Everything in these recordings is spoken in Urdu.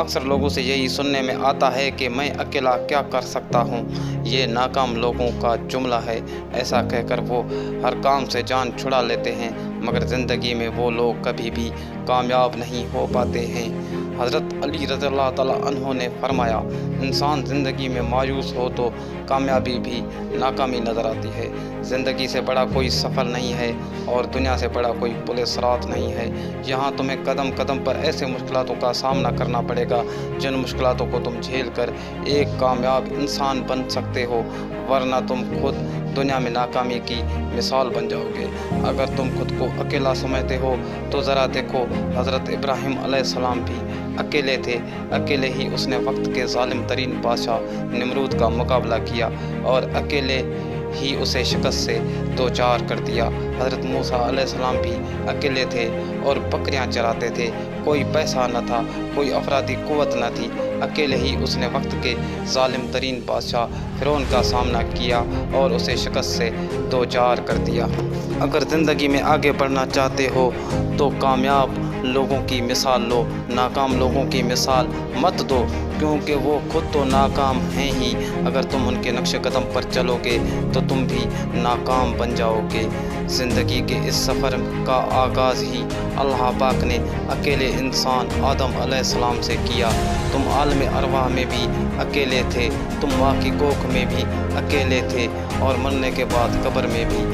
اکثر لوگوں سے یہی سننے میں آتا ہے کہ میں اکیلا کیا کر سکتا ہوں۔ یہ ناکام لوگوں کا جملہ ہے۔ ایسا کہہ کر وہ ہر کام سے جان چھڑا لیتے ہیں، مگر زندگی میں وہ لوگ کبھی بھی کامیاب نہیں ہو پاتے ہیں۔ حضرت علی رضی اللہ تعالیٰ عنہ نے فرمایا، انسان زندگی میں مایوس ہو تو کامیابی بھی ناکامی نظر آتی ہے۔ زندگی سے بڑا کوئی سفر نہیں ہے اور دنیا سے بڑا کوئی پل صراط نہیں ہے۔ یہاں تمہیں قدم قدم پر ایسے مشکلاتوں کا سامنا کرنا پڑے گا جن مشکلاتوں کو تم جھیل کر ایک کامیاب انسان بن سکتے ہو، ورنہ تم خود دنیا میں ناکامی کی مثال بن جاؤ گے۔ اگر تم خود کو اکیلا سمجھتے ہو تو ذرا دیکھو، حضرت ابراہیم علیہ السلام بھی اکیلے تھے۔ اکیلے ہی اس نے وقت کے ظالم ترین بادشاہ نمرود کا مقابلہ کیا اور اکیلے ہی اسے شکست سے دوچار کر دیا۔ حضرت موسیٰ علیہ السلام بھی اکیلے تھے اور بکریاں چراتے تھے۔ کوئی پیسہ نہ تھا، کوئی افرادی قوت نہ تھی۔ اکیلے ہی اس نے وقت کے ظالم ترین بادشاہ فرعون کا سامنا کیا اور اسے شکست سے دوچار کر دیا۔ اگر زندگی میں آگے بڑھنا چاہتے ہو تو کامیاب لوگوں کی مثال لو، ناکام لوگوں کی مثال مت دو، کیونکہ وہ خود تو ناکام ہیں ہی۔ اگر تم ان کے نقش قدم پر چلو گے تو تم بھی ناکام بن جاؤ گے۔ زندگی کے اس سفر کا آغاز ہی اللہ پاک نے اکیلے انسان آدم علیہ السلام سے کیا۔ تم عالم ارواح میں بھی اکیلے تھے، تم ماں کی کوکھ میں بھی اکیلے تھے، اور مرنے کے بعد قبر میں بھی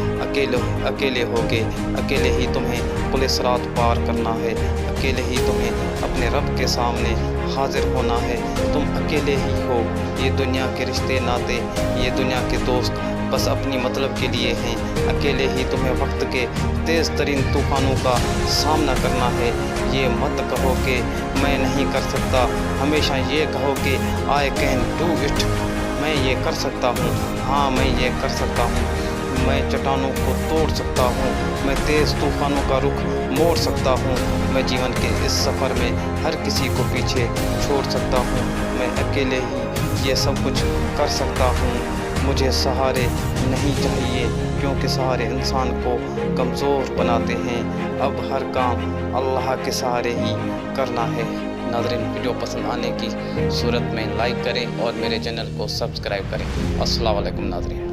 اکیلے ہوگے۔ اکیلے ہی تمہیں پل صراط پار کرنا ہے، اکیلے ہی تمہیں اپنے رب کے سامنے حاضر ہونا ہے۔ تم اکیلے ہی ہو۔ یہ دنیا کے رشتے ناتے، یہ دنیا کے دوست بس اپنی مطلب کے لیے ہیں۔ اکیلے ہی تمہیں وقت کے تیز ترین طوفانوں کا سامنا کرنا ہے۔ یہ مت کہو کہ میں نہیں کر سکتا، ہمیشہ یہ کہو کہ I can do it، میں یہ کر سکتا ہوں، ہاں میں یہ کر سکتا ہوں۔ میں چٹانوں کو توڑ سکتا ہوں، میں تیز طوفانوں کا رخ موڑ سکتا ہوں، میں جیون کے اس سفر میں ہر کسی کو پیچھے چھوڑ سکتا ہوں۔ میں اکیلے ہی یہ سب کچھ کر سکتا ہوں۔ مجھے سہارے نہیں چاہیے، کیونکہ سہارے انسان کو کمزور بناتے ہیں۔ اب ہر کام اللہ کے سہارے ہی کرنا ہے۔ ناظرین، ویڈیو پسند آنے کی صورت میں لائک کریں اور میرے چینل کو سبسکرائب کریں۔ السلام علیکم ناظرین۔